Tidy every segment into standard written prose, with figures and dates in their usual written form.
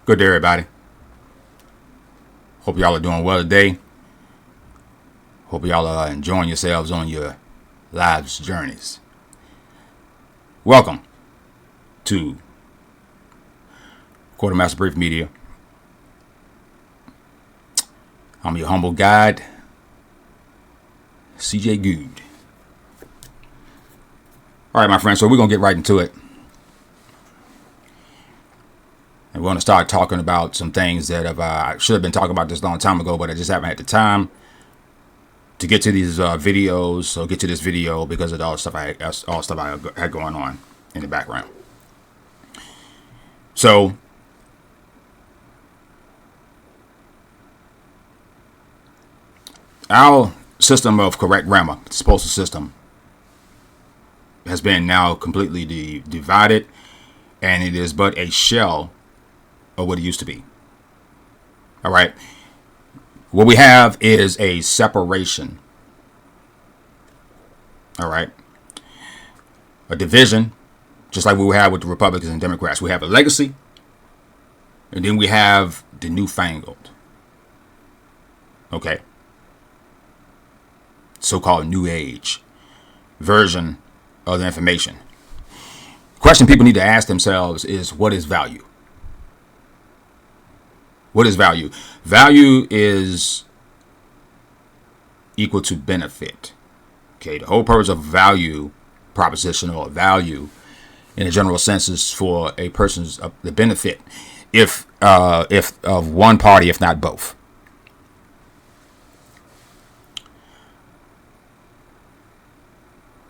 Good day, everybody. Hope y'all are doing well today. Hope y'all are enjoying yourselves on your life's journeys. Welcome to QUARTERMASTER-BRIEF-MEDIA. I'm your humble guide, CJ Good. All right, my friends, so we're going to get right into it. And we're going to start talking about some things that I should have been talking about this a long time ago, but I just haven't had the time to get to these videos or get to this video because of all the stuff I had going on in the background. So, our system of correct grammar, the postal system, has been now completely divided, and it is but a shell of what it used to be. All right. What we have is a separation. All right. A division, just like we have with the Republicans and Democrats. We have a legacy, and then we have the newfangled. Okay. So-called new age version of the information. The question people need to ask themselves is, what is value? What is value? Value is equal to benefit. Okay, the whole purpose of value proposition, or value in a general sense, is for a person's the benefit, if of one party, if not both.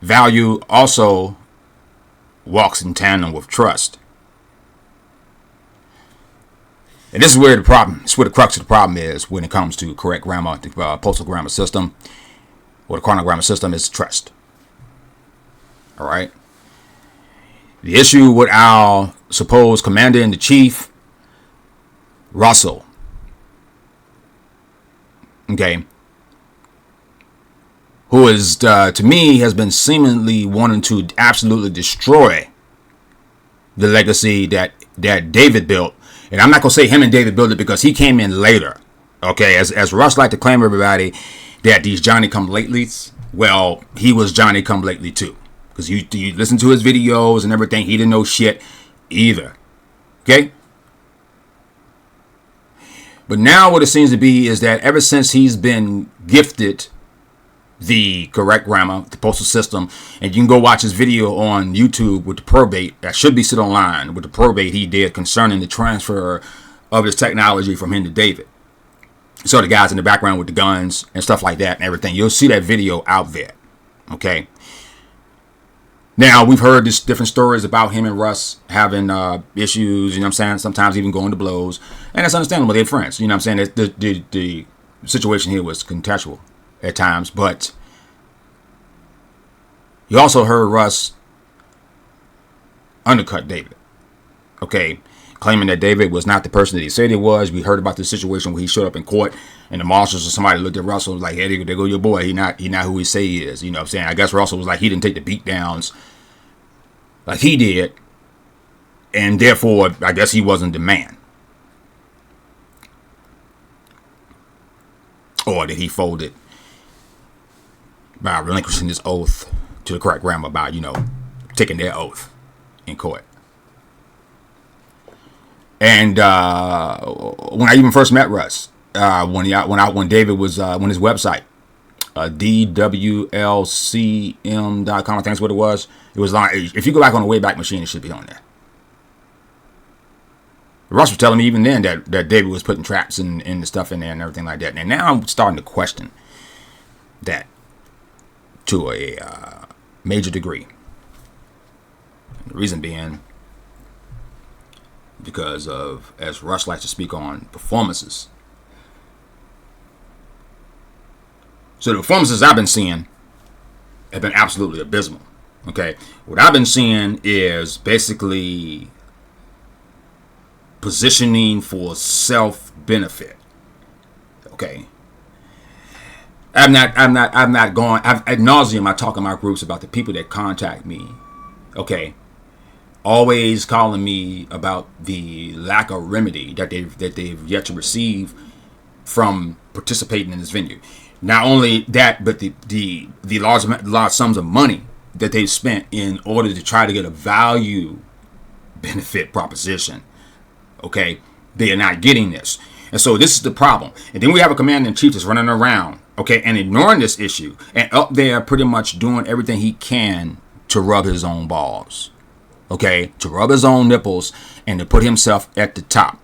Value also walks in tandem with trust. And this is where the crux of the problem is when it comes to correct grammar, the postal grammar system, or the quantum grammar system, is trust. All right. The issue with our supposed commander-in-chief, Russell, okay, who is, to me, has been seemingly wanting to absolutely destroy the legacy that David built. And I'm not going to say him and David built it because he came in later. Okay, as Russ like to claim everybody that these Johnny-come-latelys, well, he was Johnny-come-lately too. Because you listen to his videos and everything, he didn't know shit either. Okay? But now what it seems to be is that ever since he's been gifted the correct grammar, the postal system, and you can go watch his video on YouTube with the probate that should be sit online with the probate he did concerning the transfer of his technology from him to David. So the guys in the background with the guns and stuff like that and everything, you'll see that video out there. Okay. Now we've heard this different stories about him and Russ having issues, you know what I'm saying? Sometimes even going to blows, and that's understandable. They're friends, you know what I'm saying? The situation here was contextual at times, but you also heard Russ undercut David, okay, claiming that David was not the person that he said he was. We heard about the situation where he showed up in court and the marshals or somebody looked at Russell and was like, hey, there go your boy, he not who he say he is, you know what I'm saying? I guess Russell was like, he didn't take the beat downs like he did, and therefore I guess he wasn't the man. Or that he folded by relinquishing his oath to the correct grammar by, taking their oath in court. And when I even first met Russ, when David was when his website, dwlcm.com, I think that's what it was. It was like, if you go back on the Wayback Machine, it should be on there. Russ was telling me even then that David was putting traps and the stuff in there and everything like that. And now I'm starting to question that to a major degree. The reason being because of, as Russ likes to speak on, performances. So the performances I've been seeing have been absolutely abysmal. Okay, what I've been seeing is basically positioning for self-benefit. Okay, I'm not going. Ad nauseum, I talk in my groups about the people that contact me. Okay, always calling me about the lack of remedy that they've yet to receive from participating in this venue. Not only that, but the large sums of money that they've spent in order to try to get a value benefit proposition. Okay, they are not getting this, and so this is the problem. And then we have a commander-in-chief that's running around, okay, and ignoring this issue, and up there pretty much doing everything he can to rub his own balls, okay, to rub his own nipples, and to put himself at the top.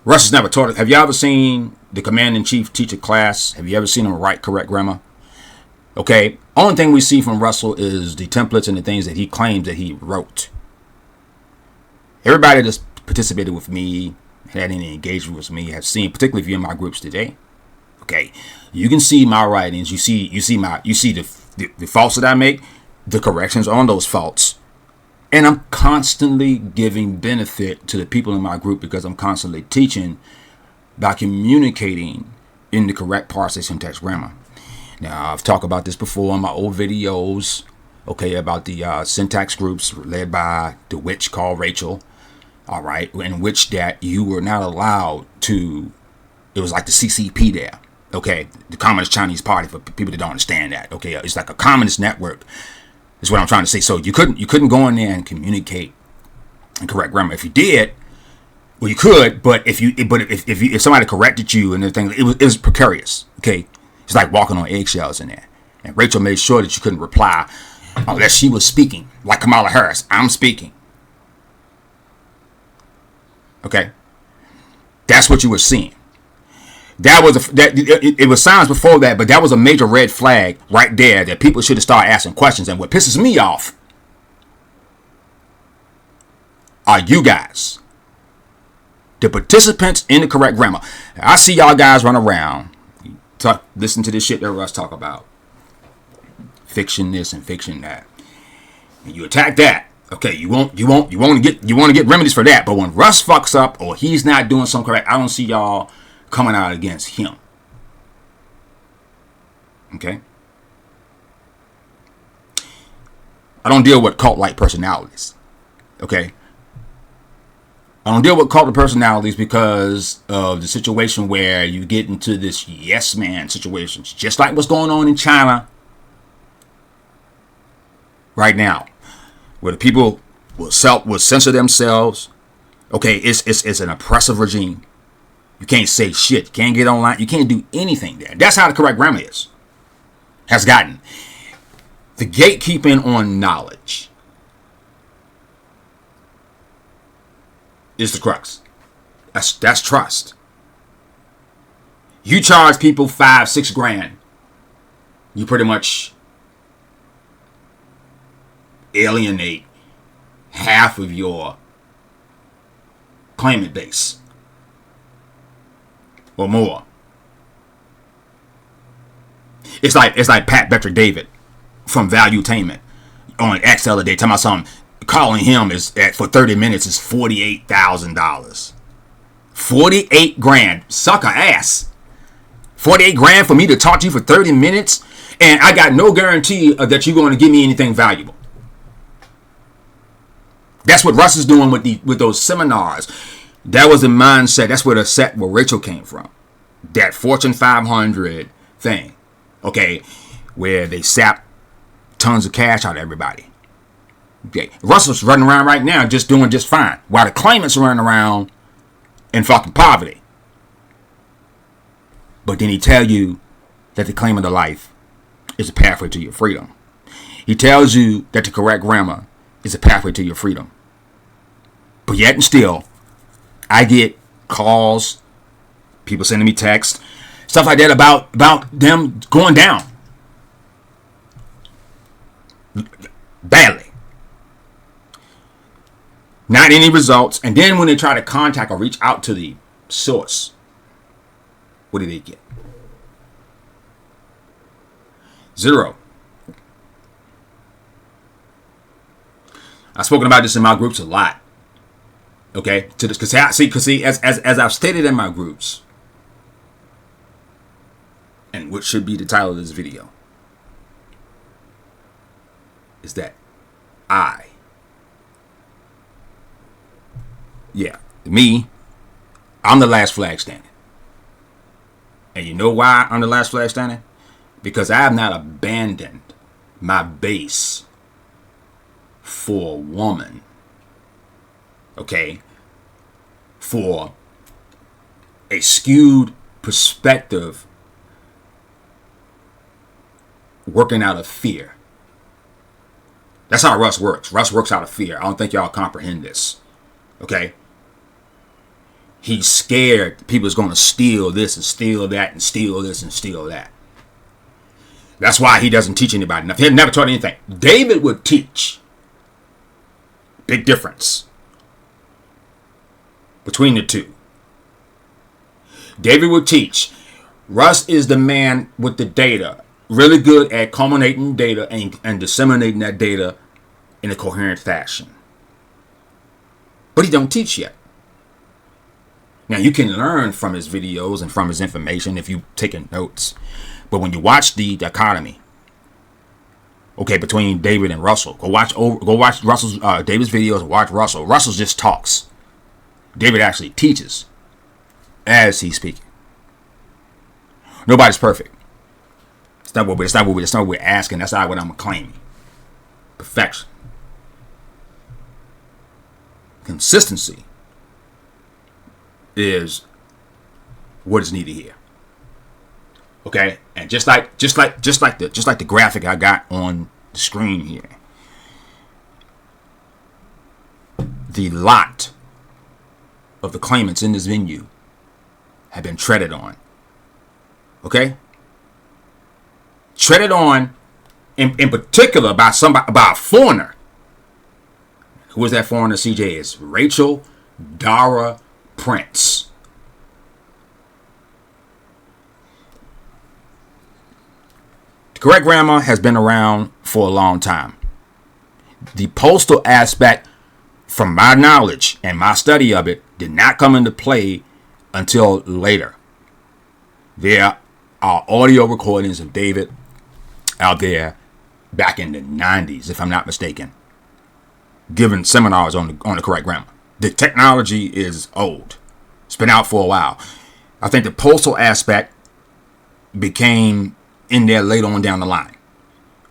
Russ has never taught it. Have you ever seen the commander-in-chief teach a class? Have you ever seen him write correct grammar? Okay, only thing we see from Russell is the templates and the things that he claims that he wrote. Everybody that's participated with me, had any engagement with me, have seen, particularly if you're in my groups today. Okay, you can see my writings. You see the faults that I make, the corrections on those faults, and I'm constantly giving benefit to the people in my group because I'm constantly teaching by communicating in the correct parsing syntax grammar. Now, I've talked about this before in my old videos, okay, about the syntax groups led by the witch called Rachel, all right, in which that you were not allowed to, it was like the CCP there, okay, the Communist Chinese Party, for people that don't understand that, okay, it's like a communist network, is what I'm trying to say. So you couldn't go in there and communicate in correct grammar. If you did, well, you could, but if somebody corrected you and everything, it was precarious, okay. It's like walking on eggshells in there. And Rachel made sure that you couldn't reply unless she was speaking, like Kamala Harris. I'm speaking. Okay, that's what you were seeing. It was signs before that, but that was a major red flag right there that people should have started asking questions. And what pisses me off are you guys, the participants in the correct grammar. I see y'all guys run around. Listen to this shit that Russ talk about. Fiction this and fiction that. And you attack that. Okay, you want to get remedies for that. But when Russ fucks up or he's not doing something correct, I don't see y'all coming out against him. Okay? I don't deal with cult-like personalities. Okay? I don't deal with cult personalities because of the situation where you get into this yes man situations, just like what's going on in China right now, where the people will censor themselves. Okay, it's an oppressive regime. You can't say shit. You can't get online. You can't do anything there. That's how the correct grammar has gotten. The gatekeeping on knowledge is the crux. That's trust. You charge people $5-6 grand, you pretty much alienate half of your claimant base or more. It's like Pat Betrick David from Valuetainment on X the other day talking about something. Calling him for 30 minutes is $48,000. 48 grand. Sucker ass. 48 grand for me to talk to you for 30 minutes, and I got no guarantee that you're going to give me anything valuable. That's what Russ is doing with those seminars. That was the mindset. That's where the set where Rachel came from. That Fortune 500 thing. Okay, where they sap tons of cash out of everybody. Okay. Russell's running around right now just doing just fine, while the claimants are running around in fucking poverty. But then he tell you that the claimant of life is a pathway to your freedom. He tells you that the correct grammar is a pathway to your freedom. But yet and still, I get calls, people sending me texts, stuff like that about them going down badly. Not any results. And then when they try to contact or reach out to the source, what do they get? 0. I've spoken about this in my groups a lot. Okay? Because as I've stated in my groups, and what should be the title of this video, is that I Yeah, me, I'm the last flag standing. And you know why I'm the last flag standing? Because I have not abandoned my base for a woman. Okay? For a skewed perspective working out of fear. That's how Russ works. Russ works out of fear. I don't think y'all comprehend this. Okay? He's scared people's going to steal this and steal that and steal this and steal that. That's why he doesn't teach anybody enough. He had never taught anything. David would teach. Big difference between the two. David would teach. Russ is the man with the data. Really good at culminating data and disseminating that data in a coherent fashion. But he don't teach yet. Now, you can learn from his videos and from his information if you've taken notes. But when you watch the dichotomy, okay, between David and Russell, go watch Russell's David's videos and watch Russell. Russell just talks. David actually teaches as he's speaking. Nobody's perfect. It's not what we're asking. That's not what I'm claiming. Perfection. Consistency is what is needed here. Okay, and just like the graphic I got on the screen here, the lot of the claimants in this venue have been treaded on. Okay, treaded on in particular by a foreigner. Who is that foreigner? CJ is Rachel Dara Prince. The correct grammar has been around for a long time. The postal aspect, from my knowledge and my study of it, did not come into play until later. There are audio recordings of David out there back in the 90s, if I'm not mistaken, giving seminars on the correct grammar. The technology is old. It's been out for a while. I think the postal aspect became in there later on down the line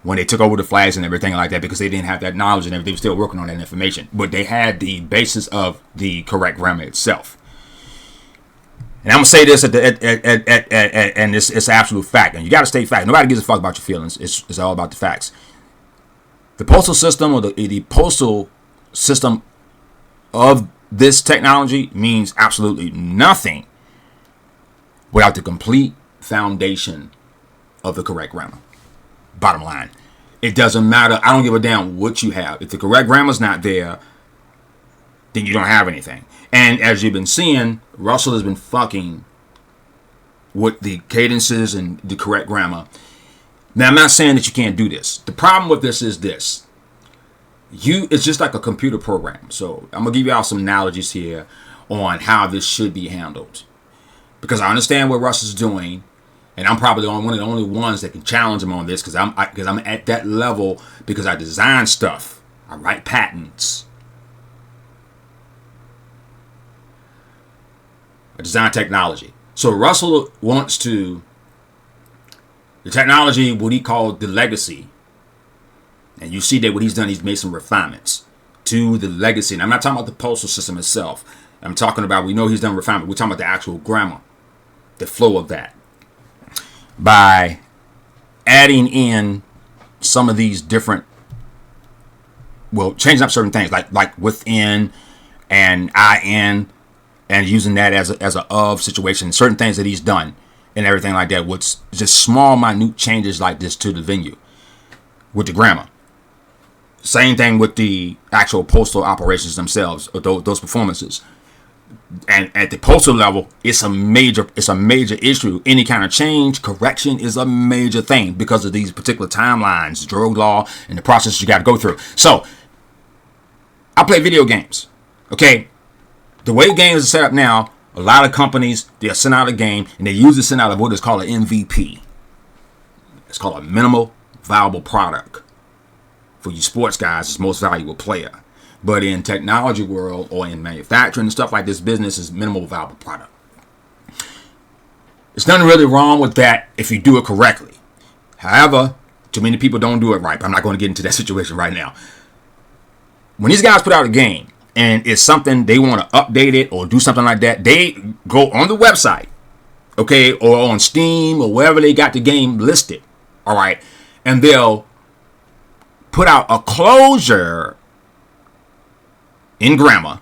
when they took over the flags and everything like that, because they didn't have that knowledge and everything. They were still working on that information, but they had the basis of the correct grammar itself. And I'm gonna say this and it's absolute fact, and you got to stay fact. Nobody gives a fuck about your feelings. It's all about the facts. The postal system, or the postal system of this technology, means absolutely nothing without the complete foundation of the correct grammar. Bottom line, it doesn't matter. I don't give a damn what you have. If the correct grammar's not there, then you don't have anything. And as you've been seeing, Russell has been fucking with the cadences and the correct grammar. Now, I'm not saying that you can't do this. The problem with this is this. It's just like a computer program. So I'm going to give y'all some analogies here on how this should be handled. Because I understand what Russ is doing. And I'm probably one of the only ones that can challenge him on this, because I'm at that level, because I design stuff. I write patents. I design technology. So Russell wants the technology, what he called the legacy. And you see that what he's done, he's made some refinements to the legacy. And I'm not talking about the postal system itself. I'm talking about, we know he's done refinement. We're talking about the actual grammar, the flow of that. By adding in some of these different, changing up certain things like within and in, and using that as a of situation, certain things that he's done and everything like that. What's just small, minute changes like this to the venue with the grammar. Same thing with the actual postal operations themselves, or those performances. And at the postal level, it's a major issue. Any kind of change, correction is a major thing because of these particular timelines, drug law, and the process you got to go through. So, I play video games. Okay, the way games are set up now, a lot of companies, they'll send out a game and they usually send out what is called an MVP. It's called a minimal viable product. For you sports guys, it's most valuable player. But in technology world or in manufacturing and stuff like this, business is minimal viable product. There's nothing really wrong with that if you do it correctly. However, too many people don't do it right. But I'm not going to get into that situation right now. When these guys put out a game and it's something they want to update it or do something like that, they go on the website, okay, or on Steam or wherever they got the game listed, all right, and they'll put out a closure in grammar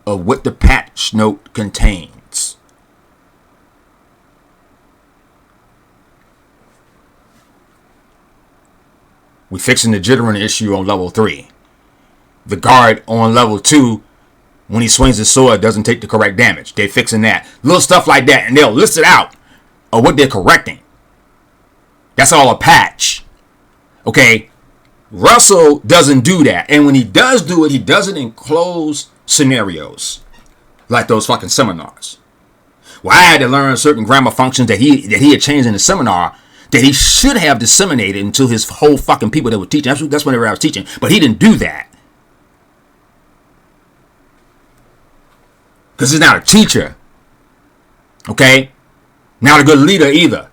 of what the patch note contains. We're fixing the jittering issue on level 3. The guard on level 2, when he swings his sword, doesn't take the correct damage. They're fixing that. Little stuff like that. And they'll list it out of what they're correcting. That's all a patch. Okay? Russell doesn't do that. And when he does do it, he does it in closed scenarios. Like those fucking seminars. Well, I had to learn certain grammar functions that he had changed in the seminar that he should have disseminated into his whole fucking people that were teaching. That's whenever I was teaching. But he didn't do that. Because he's not a teacher. Okay? Not a good leader either.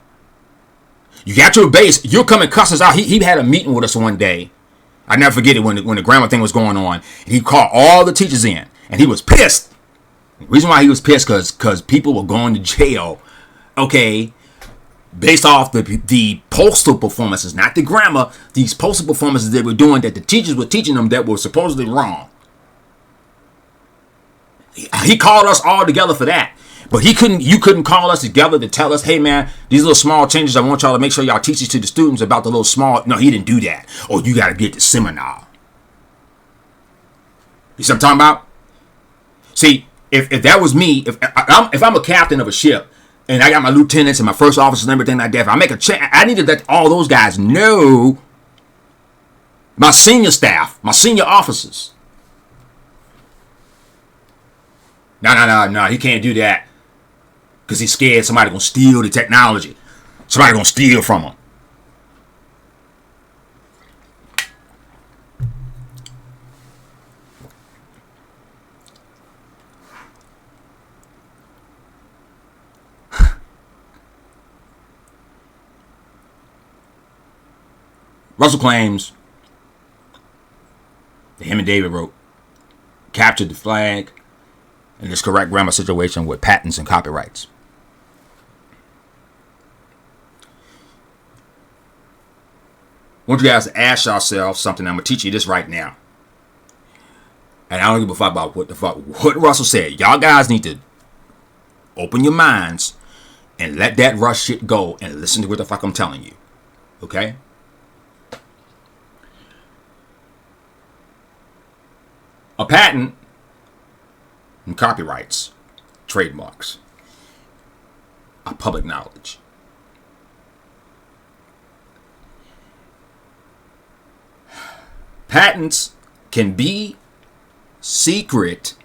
You got your base. You'll come and cuss us out. He had a meeting with us one day. I never forget it when the grammar thing was going on. And he called all the teachers in. And he was pissed. The reason why he was pissed because people were going to jail. Okay? Based off the postal performances. Not the grammar. These postal performances they were doing that the teachers were teaching them that were supposedly wrong. He called us all together for that. But you couldn't call us together to tell us, hey man, these little small changes, I want y'all to make sure y'all teach these to the students about the little small. No, he didn't do that. Or you got to be at the seminar. You see what I'm talking about? See, if that was me, if I'm a captain of a ship and I got my lieutenants and my first officers and everything like that, if I make a change, I need to let all those guys know, my senior staff, my senior officers. No, he can't do that. Because he's scared somebody going to steal the technology. Somebody going to steal from him. Russell claims that him and David wrote, captured the flag in this correct grammar situation with patents and copyrights. I want you guys to ask yourself something. I'm going to teach you this right now. And I don't give a fuck about what Russell said. Y'all guys need to open your minds and let that Russ shit go and listen to what the fuck I'm telling you. Okay? A patent and copyrights, trademarks, are public knowledge. Patents can be secret.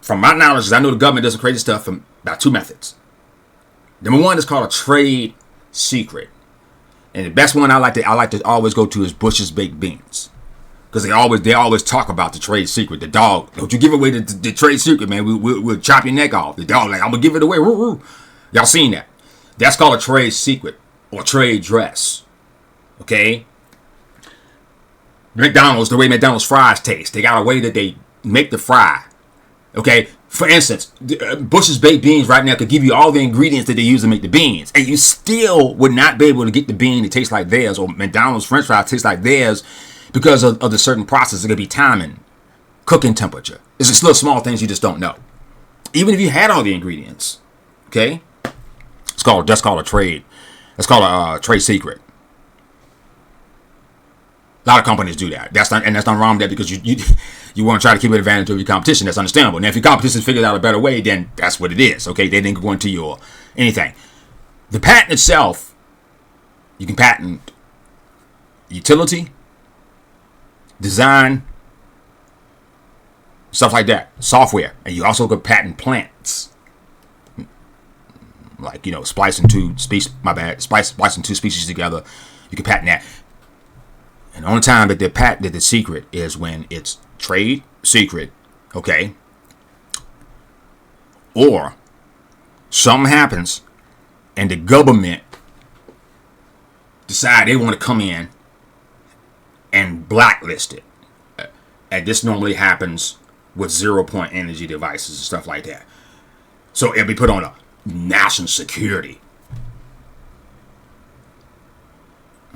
From my knowledge, because I know the government doesn't create stuff from about 2 methods. Number 1 is called a trade secret. And the best one I like to always go to is Bush's Baked Beans. Because they always talk about the trade secret. The dog, don't you give away the trade secret, man. We'll chop your neck off. The dog, like, I'm going to give it away. Woo, woo. Y'all seen that. That's called a trade secret or trade dress. Okay? McDonald's, the way McDonald's fries taste. They got a way that they make the fry. Okay? For instance, Bush's Baked Beans right now could give you all the ingredients that they use to make the beans. And you still would not be able to get the bean to taste like theirs, or McDonald's french fries taste like theirs, because of the certain process. It could be timing, cooking temperature. It's just little small things you just don't know. Even if you had all the ingredients. Okay? That's called a trade. That's called a trade secret. A lot of companies do that. That's not wrong with that, because you want to try to keep an advantage of your competition. That's understandable. Now, if your competition figured out a better way, then that's what it is. Okay, they didn't go into your anything. The patent itself, you can patent utility, design, stuff like that, software, and you also could patent plants, like splicing two species together. You can patent that. And the only time that they're patented the secret is when it's trade secret, okay? Or something happens and the government decide they want to come in and blacklist it. And this normally happens with 0-point energy devices and stuff like that. So it'll be put on a national security.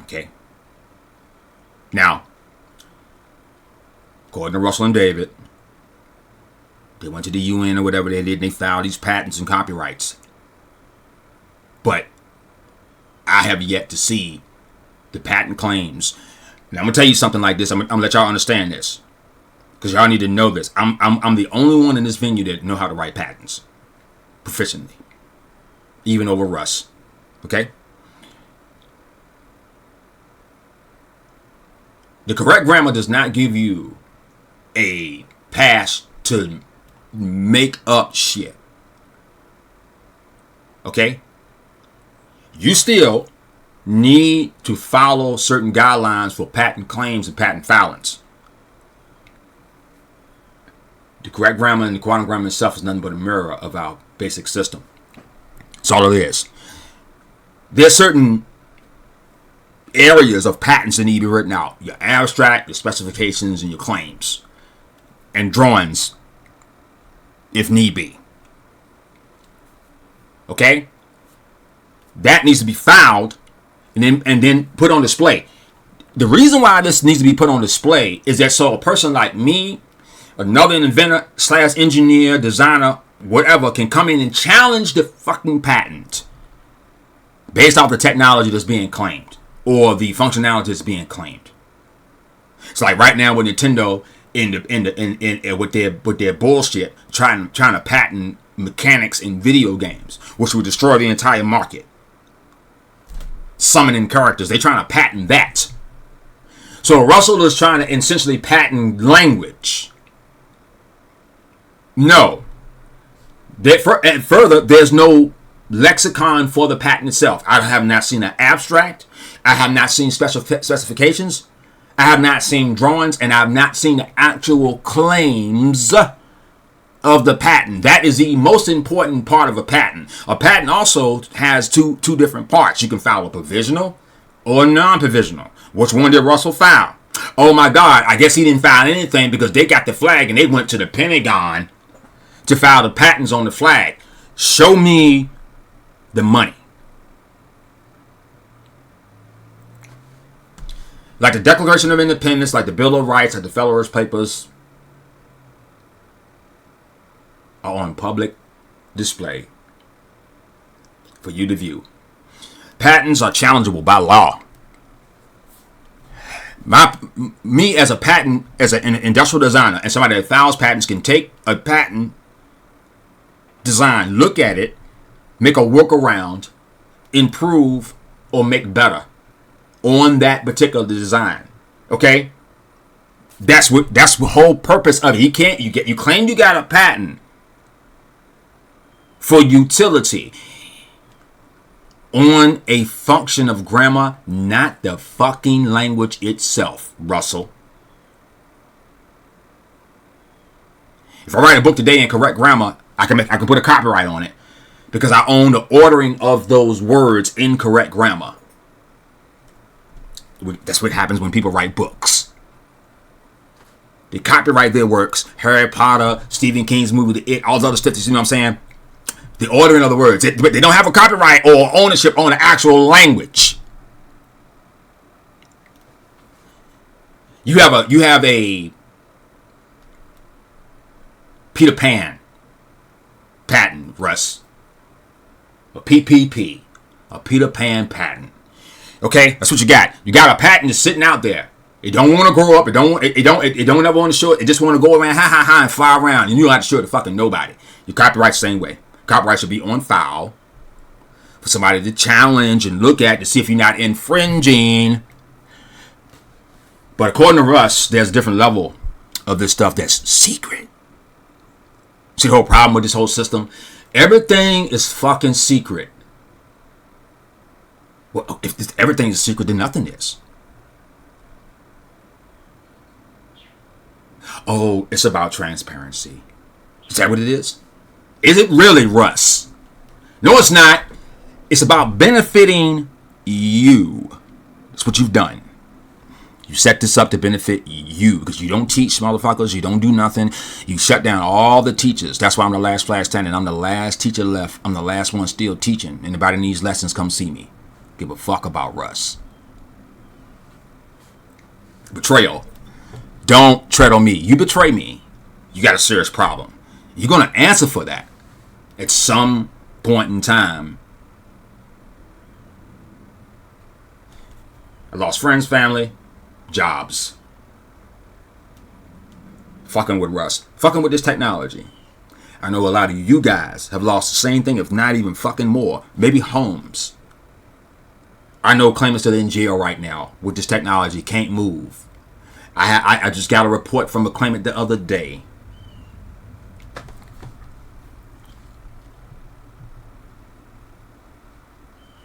Okay. Now, according to Russell and David, they went to the UN or whatever they did, and they filed these patents and copyrights. But I have yet to see the patent claims. And I'm going to tell you something like this. I'm going to let y'all understand this, because y'all need to know this. I'm the only one in this venue that know how to write patents proficiently, even over Russ. Okay? The correct grammar does not give you a pass to make up shit. Okay? You still need to follow certain guidelines for patent claims and patent filings. The correct grammar and the quantum grammar itself is nothing but a mirror of our basic system. That's all it is. There's certain areas of patents that need to be written out. Your abstract, your specifications, and your claims. And drawings, if need be. Okay? That needs to be filed and then put on display. The reason why this needs to be put on display is that so a person like me, another inventor / engineer, designer, whatever, can come in and challenge the fucking patent based off the technology that's being claimed or the functionality that's being claimed. It's like right now with Nintendo with their bullshit trying to patent mechanics in video games, which would destroy the entire market. Summoning characters, they're trying to patent that. So Russell is trying to essentially patent language. No. And further, there's no lexicon for the patent itself. I have not seen an abstract. I have not seen special specifications. I have not seen drawings, and I have not seen the actual claims of the patent. That is the most important part of a patent. A patent also has two different parts. You can file a provisional or a non-provisional. Which one did Russell file? Oh my God, I guess he didn't file anything because they got the flag and they went to the Pentagon to file the patents on the flag. Show me the money. Like the Declaration of Independence, like the Bill of Rights, like the Federalist Papers are on public display for you to view. Patents are challengeable by law. Me as an industrial designer and somebody that files patents can take a patent design, look at it, make a workaround, improve, or make better on that particular design. Okay? That's the whole purpose of it. You claim you got a patent for utility on a function of grammar, not the fucking language itself, Russell. If I write a book today in correct grammar, I can put a copyright on it because I own the ordering of those words in correct grammar. That's what happens when people write books. They copyright their works. Harry Potter, Stephen King's movie, The It, all the other stuff. You know what I'm saying? The ordering of the words. But they don't have a copyright or ownership on the actual language. You have a Peter Pan patent, Russ. A PPP. A Peter Pan patent. Okay, that's what you got. You got a patent that's sitting out there. It don't want to grow up. It don't ever want to show it. It just want to go around, and fly around. And you don't have to show it to fucking nobody. Your copyright the same way. Copyright should be on file for somebody to challenge and look at to see if you're not infringing. But according to Russ, there's a different level of this stuff that's secret. See the whole problem with this whole system? Everything is fucking secret. Well, if everything is secret, then nothing is. Oh, it's about transparency. Is that what it is? Is it really, Russ? No, it's not. It's about benefiting you. That's what you've done. You set this up to benefit you because you don't teach motherfuckers. You don't do nothing. You shut down all the teachers. That's why I'm the last flag standing. I'm the last teacher left. I'm the last one still teaching. Anybody needs lessons, come see me. Give a fuck about Russ. Betrayal. Don't tread on me. You betray me, you got a serious problem. You're going to answer for that at some point in time. I lost friends, family, jobs. Fucking with Russ. Fucking with this technology. I know a lot of you guys have lost the same thing, if not even fucking more. Maybe homes. I know claimants that are in jail right now with this technology, can't move. I just got a report from a claimant the other day.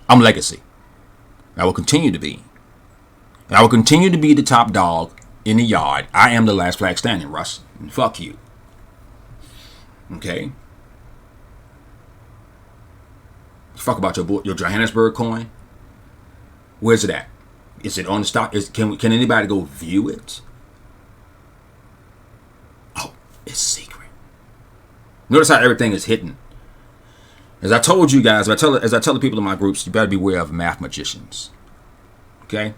I'm legacy. I will continue to be. I will continue to be the top dog in the yard. I am the last flag standing, Russ. And fuck you. Okay? Fuck about your Johannesburg coin. Where's it at? Is it on the stock? Can anybody go view it? Oh, it's secret. Notice how everything is hidden. As I told you guys, as I tell the people in my groups, you better beware of math magicians. Okay?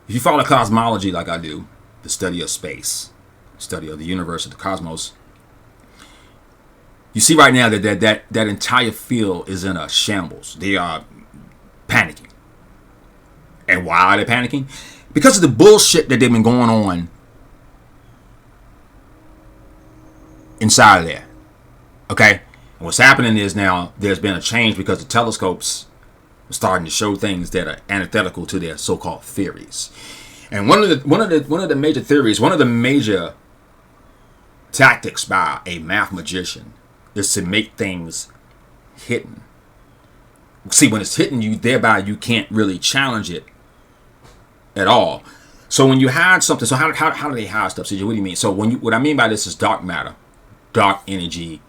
If you follow cosmology like I do, the study of space, study of the universe, of the cosmos, you see right now that entire field is in a shambles. They are panicking. And why are they panicking? Because of the bullshit that they've been going on inside of there. Okay? And what's happening is now there's been a change because the telescopes are starting to show things that are antithetical to their so-called theories. And one of the major theories, one of the major tactics by a math magician is to make things hidden. See, when it's hidden, thereby you can't really challenge it at all. So when you hide something, so how do they hide stuff? CJ, what do you mean? So what I mean by this is dark matter, dark energy,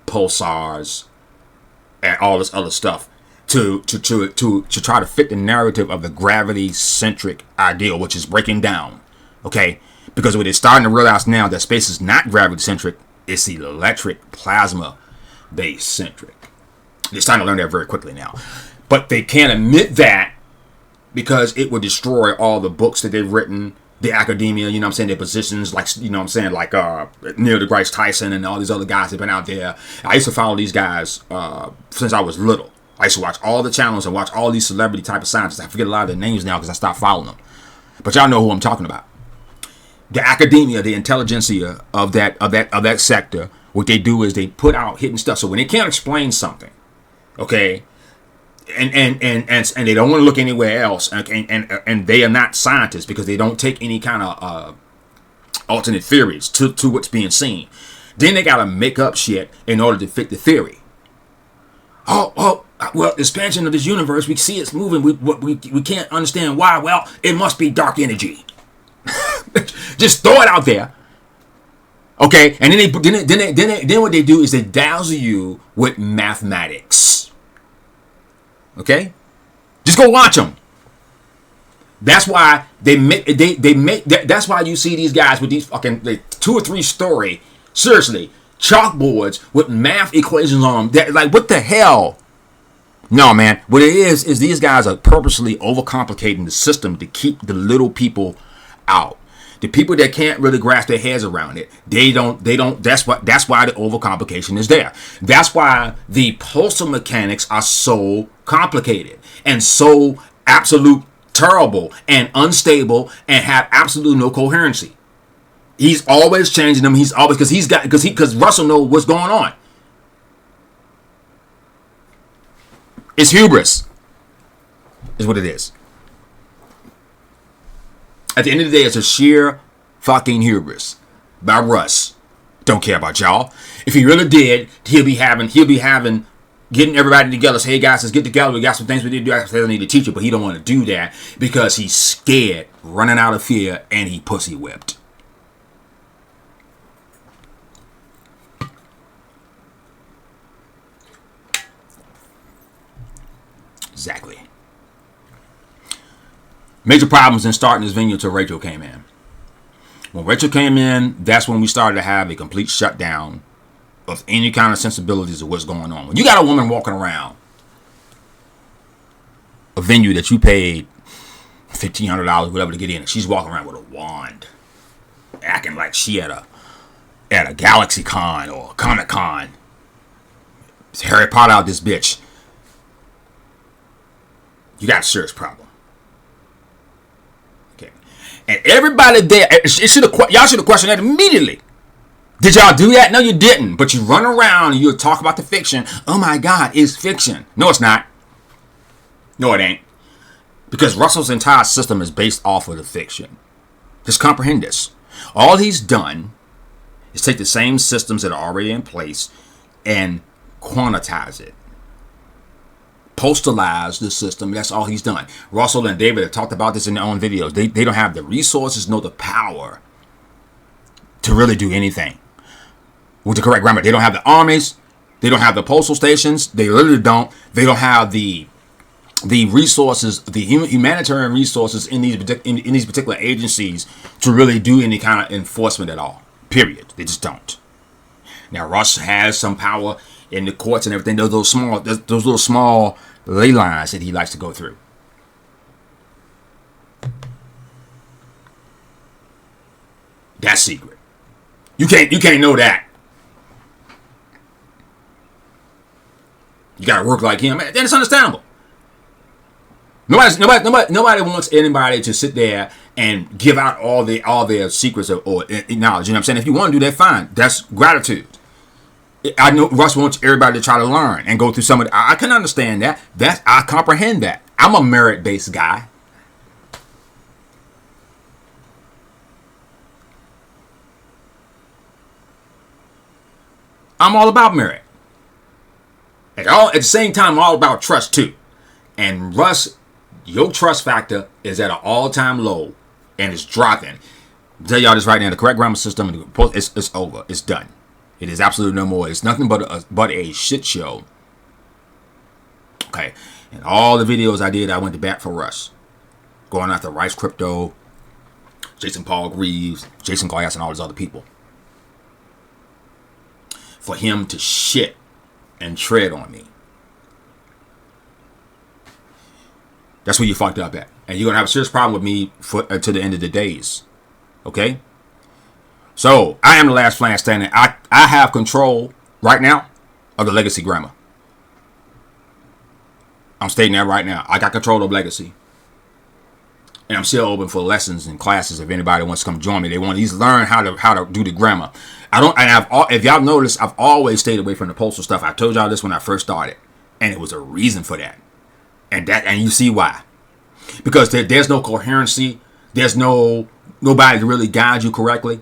pulsars, and all this other stuff to try to fit the narrative of the gravity-centric ideal, which is breaking down. Okay? Because what they're starting to realize now that space is not gravity-centric, it's electric plasma-based centric. They're starting to learn that very quickly now. But they can't admit that because it would destroy all the books that they've written, the academia, you know what I'm saying, their positions, like, you know what I'm saying, like Neil deGrasse Tyson and all these other guys that have been out there. I used to follow these guys since I was little. I used to watch all the channels and watch all these celebrity type of scientists. I forget a lot of their names now because I stopped following them. But y'all know who I'm talking about. The academia, the intelligentsia of that sector, what they do is they put out hidden stuff. So when they can't explain something, okay, and they don't want to look anywhere else, and they are not scientists because they don't take any kind of alternate theories to what's being seen. Then they gotta make up shit in order to fit the theory. Well, the expansion of this universe, we see it's moving. We can't understand why. Well, it must be dark energy. Just throw it out there. Okay, and then what they do is they dazzle you with mathematics. Okay, just go watch them. That's why they make. That's why you see these guys with these fucking 2 or 3 story, seriously, chalkboards with math equations on them. Like, what the hell? No, man. What it is these guys are purposely overcomplicating the system to keep the little people out. The people that can't really grasp their heads around it, they don't. That's why the overcomplication is there. That's why the postal mechanics are so complicated and so absolute terrible and unstable and have absolute no coherency. He's always changing them. He's always because Russell knows what's going on. It's hubris, is what it is. At the end of the day, it's a sheer fucking hubris by Russ. Don't care about y'all. If he really did, he'll be getting everybody together. Say, hey guys, let's get together. We got some things we need to do. I still need to teach it, but he don't want to do that because he's scared, running out of fear, and he pussy whipped. Exactly. Major problems in starting this venue until Rachel came in. When Rachel came in, that's when we started to have a complete shutdown of any kind of sensibilities of what's going on. When you got a woman walking around a venue that you paid $1,500, whatever, to get in, and she's walking around with a wand, acting like she at a Galaxy Con or a Comic Con. It's Harry Potter out this bitch. You got a serious problem. Okay, and everybody there, y'all should have questioned that immediately. Did y'all do that? No, you didn't. But you run around and you talk about the fiction. Oh my God, it's fiction. No, it's not. No, it ain't. Because Russell's entire system is based off of the fiction. Just comprehend this. All he's done is take the same systems that are already in place and quantize it. Postalize the system. That's all he's done. Russell and David have talked about this in their own videos. They don't have the resources nor the power to really do anything with the correct grammar. They don't have the armies. They don't have the postal stations. They literally don't. They don't have the resources, the humanitarian resources in these particular agencies to really do any kind of enforcement at all. Period. They just don't. Now Russ has some power in the courts and everything. Those little small ley lines that he likes to go through. That's secret. You can't know that. You gotta work like him. Then it's understandable. Nobody wants anybody to sit there and give out all their secrets or knowledge. You know what I'm saying? If you want to do that, fine. That's gratitude. I know Russ wants everybody to try to learn and go through some of it. I can understand that. I comprehend that. I'm a merit-based guy. I'm all about merit. At the same time, I'm all about trust too. And Russ, your trust factor is at an all-time low and it's dropping. I'll tell y'all this right now: the correct grammar system, it's over. It's done. It is absolutely no more. It's nothing but a shit show. Okay, and all the videos I did, I went to bat for Russ, going after Rice Crypto, Jason Paul Greaves, Jason Glass, and all these other people, for him to shit and tread on me. That's where you fucked up at. And you're going to have a serious problem with me to the end of the days. Okay? So, I am the last flag standing. I have control right now of the legacy grammar. I'm stating that right now. I got control of legacy. And I'm still open for lessons and classes if anybody wants to come join me. They want to at least learn how to do the grammar. If y'all noticed, I've always stayed away from the postal stuff. I told y'all this when I first started. And it was a reason for that. And you see why. Because there's no coherency. There's nobody to really guide you correctly.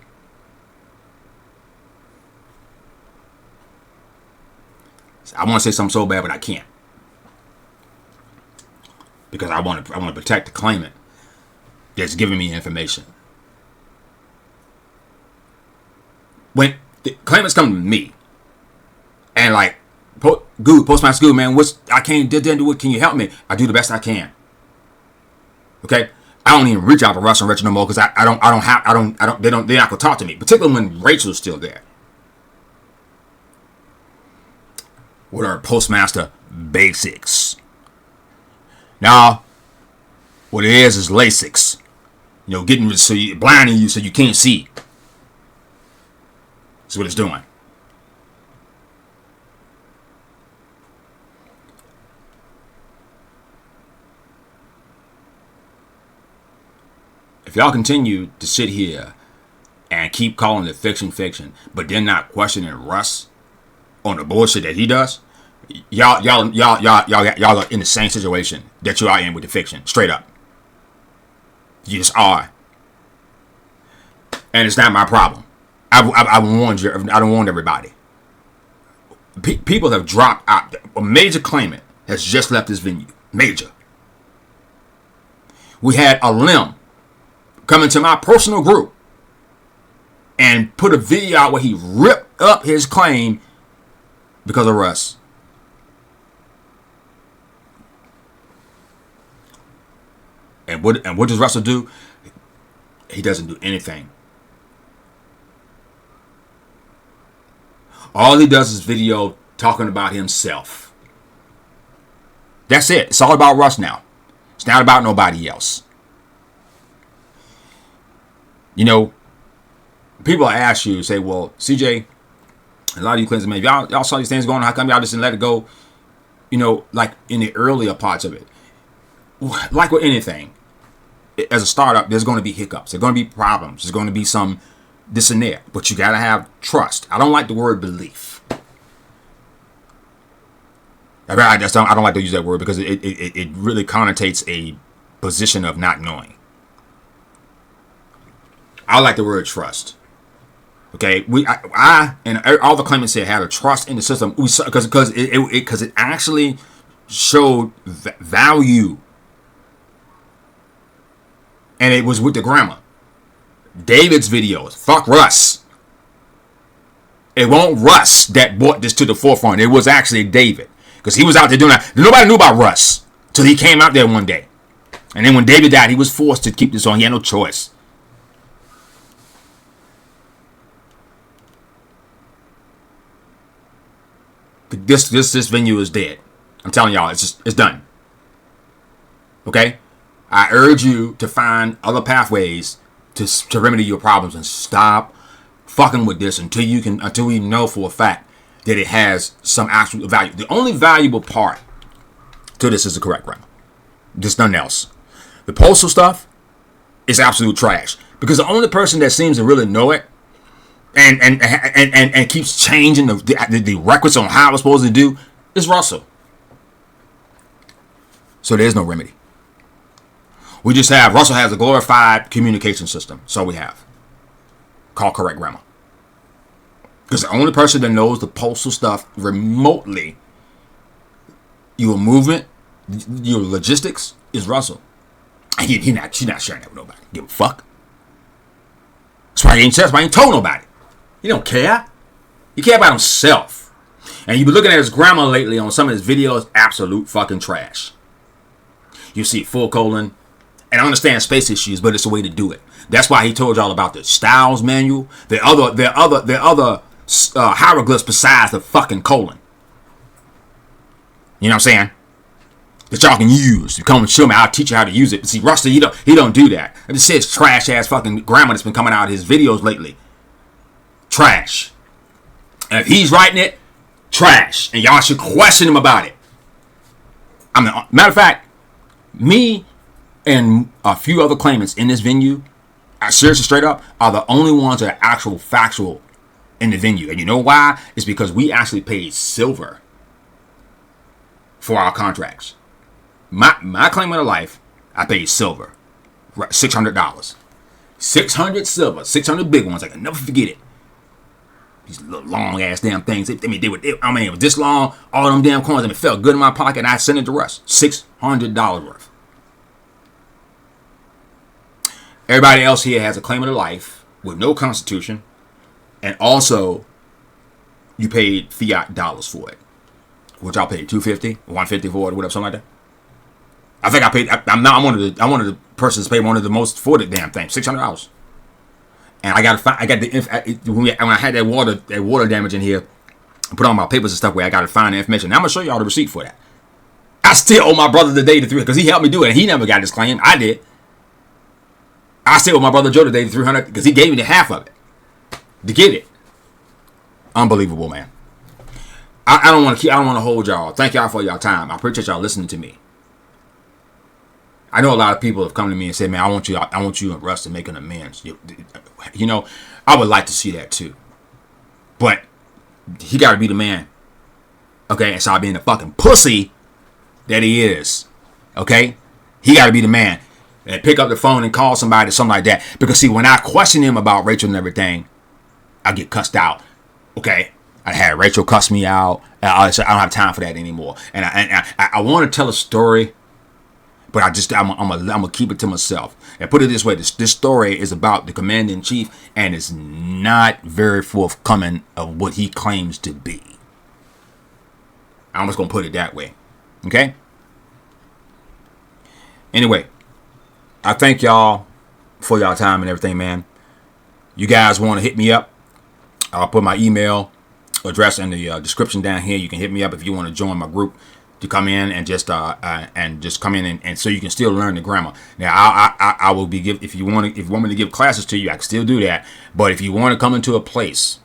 I want to say something so bad, but I can't. Because I want to protect the claimant that's giving me information. When the claimants come to me and like, Postmaster Goo, man, I can't do what? Can you help me? I do the best I can. Okay, I don't even reach out to Russ and Rachel no more because they're not gonna talk to me, particularly when Rachel's still there. What are Postmaster basics? Now, what it is LASIX. You know, blinding you so you can't see. That's what it's doing. If y'all continue to sit here and keep calling it fiction, but then not questioning Russ on the bullshit that he does, y'all are in the same situation that you are in with the fiction. Straight up, you just are, and it's not my problem. I warned you. I don't warn everybody. People have dropped out. A major claimant has just left this venue. Major. We had a limb come into my personal group and put a video out where he ripped up his claim because of Russ. And what does Russell do? He doesn't do anything. All he does is video talking about himself. That's it. It's all about Russ now. It's not about nobody else. You know, people ask you, say, well, CJ, a lot of you cleansing men, y'all saw these things going on. How come y'all just didn't let it go? You know, like in the earlier parts of it. Like with anything, as a startup, there's going to be hiccups. There's going to be problems. There's going to be some this and there. But you got to have trust. I don't like the word belief. I don't like to use that word because it really connotates a position of not knowing. I like the word trust. Okay, I and all the claimants here had a trust in the system because it actually showed value, and it was with the grammar. David's videos, fuck Russ. It won't Russ that brought this to the forefront. It was actually David because he was out there doing that. Nobody knew about Russ till he came out there one day, and then when David died, he was forced to keep this on. He had no choice. This venue is dead. I'm telling y'all, it's done. Okay? I urge you to find other pathways to remedy your problems and stop fucking with this until we know for a fact that it has some actual value. The only valuable part to this is the correct grammar. Just nothing else. The postal stuff is absolute trash because the only person that seems to really know it and keeps changing the records on how it's supposed to do is Russell. So there's no remedy. We just have Russell has a glorified communication system. So we have called correct grammar. Because the only person that knows the postal stuff remotely, your movement, your logistics, is Russell. And she's not sharing that with nobody. Give a fuck. That's why he ain't told nobody. He don't care. He care about himself. And you've been looking at his grammar lately on some of his videos, absolute fucking trash. You see full colon. And I understand space issues, but it's a way to do it. That's why he told y'all about the styles manual. The other hieroglyphs besides the fucking colon. You know what I'm saying? That y'all can use. You come and show me. I'll teach you how to use it. But see, Rusty, he don't do that. I just says trash ass fucking grammar that's been coming out of his videos lately. Trash. And if he's writing it, trash. And y'all should question him about it. I mean, matter of fact, me and a few other claimants in this venue, seriously straight up, are the only ones that are actual factual in the venue. And you know why? It's because we actually paid silver for our contracts. My claim of life, I paid silver. $600. 600 silver. 600 big ones. I can never forget it. These little long ass damn things. It was this long. All them damn coins. And it felt good in my pocket. And I sent it to Russ. $600 worth. Everybody else here has a claim of their life with no constitution. And also, you paid fiat dollars for it. Which I paid $250, $150 for it, whatever, something like that. I think I paid. I'm one of the persons paid one of the most for the damn thing, $600. And I got when I had that water damage in here, I put on my papers and stuff where I got to find the information. Now I'm gonna show y'all the receipt for that. I still owe my brother today the $300 because he helped me do it. And he never got his claim. I did. I still owe my brother Joe today the $300 because he gave me the half of it to get it. Unbelievable, man. I don't want to hold y'all. Thank y'all for y'all time. I appreciate y'all listening to me. I know a lot of people have come to me and said, "Man, I want you and Russ to make an amends." You know, I would like to see that too, but he got to be the man. Okay, and stop being the fucking pussy that he is. Okay, he got to be the man and pick up the phone and call somebody or something like that. Because see, when I question him about Rachel and everything, I get cussed out. Okay. I had Rachel cuss me out. I don't have time for that anymore. And I want to tell a story, but I'm gonna keep it to myself. And put it this way: this story is about the commander in chief, and it's not very forthcoming of what he claims to be. I'm just gonna put it that way. Okay. Anyway, I thank y'all for y'all time and everything, man. You guys want to hit me up? I'll put my email address in the description down here. You can hit me up if you want to join my group to come in and just come in and so you can still learn the grammar. Now I will be if you want me to give classes to you, I can still do that. But if you want to come into a place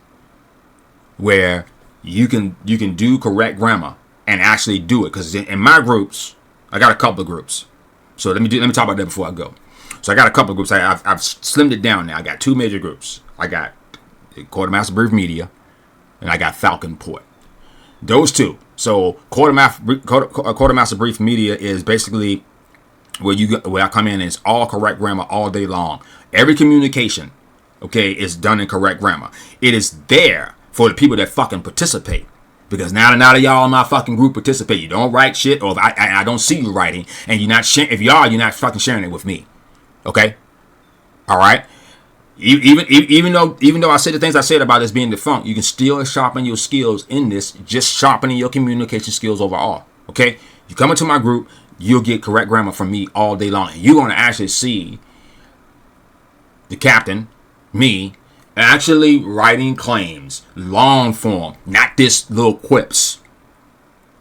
where you can do correct grammar and actually do it, because in my groups, I got a couple of groups. So let me talk about that before I go. So I got a couple of groups. I've slimmed it down now. I got two major groups. I got Quartermaster-Brief-MEDIA, and I got Falcon Port. Those two. So Quartermaster-Brief-MEDIA is basically where I come in and it's all correct grammar all day long. Every communication, okay, is done in correct grammar. It is there for the people that fucking participate. Because now of y'all in my fucking group participate. You don't write shit, or if I don't see you writing, and you're not sharing. If you are, you're not fucking sharing it with me. Okay, all right. Even though I say the things I said about this being defunct, you can still sharpen your skills in this. Just sharpening your communication skills overall. Okay, you come into my group, you'll get correct grammar from me all day long. And you're gonna actually see the captain, me, actually writing claims, long form, not this little quips.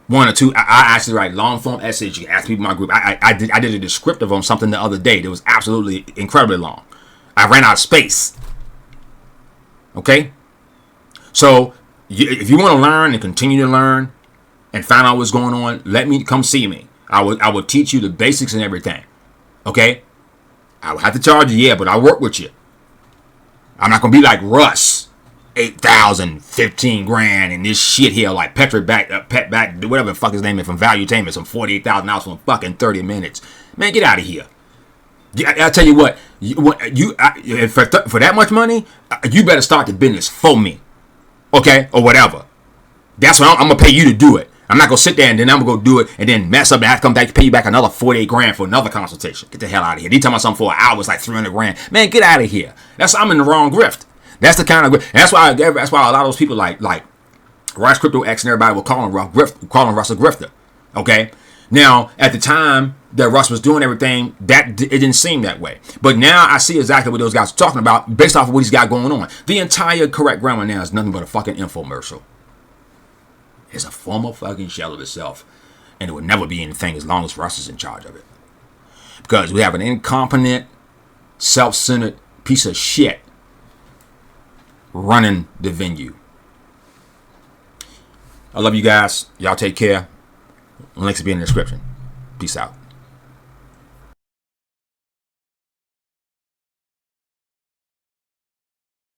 One or two. I actually write long form essays. You can ask people in my group. I did a descriptive on something the other day that was absolutely incredibly long. I ran out of space. Okay? So, if you want to learn and continue to learn and find out what's going on, let me come see me. I will teach you the basics and everything. Okay? I will have to charge you, yeah, but I'll work with you. I'm not going to be like Russ. 8,000, 15 grand, and this shit here like Pet back, whatever the fuck his name is from Valuetainment, some $48,000 for fucking 30 minutes. Man, get out of here. I'll tell you what, for that much money, you better start the business for me, okay, or whatever. That's what I'm gonna pay you to do it. I'm not gonna sit there and then I'm gonna go do it and then mess up and have to come back to pay you back another 48 grand for another consultation. Get the hell out of here. You talking about something for an hour, it's like 300 grand. Man, get out of here. I'm in the wrong grift. That's the kind of grift. That's why a lot of those people like Rice Crypto X and everybody were calling Russ a grifter. Okay. Now, at the time that Russ was doing everything, it didn't seem that way. But now I see exactly what those guys are talking about based off of what he's got going on. The entire correct grammar now is nothing but a fucking infomercial. It's a form of fucking shell of itself. And it will never be anything as long as Russ is in charge of it. Because we have an incompetent, self-centered piece of shit running the venue. I love you guys. Y'all take care. Links will be in the description. Peace out.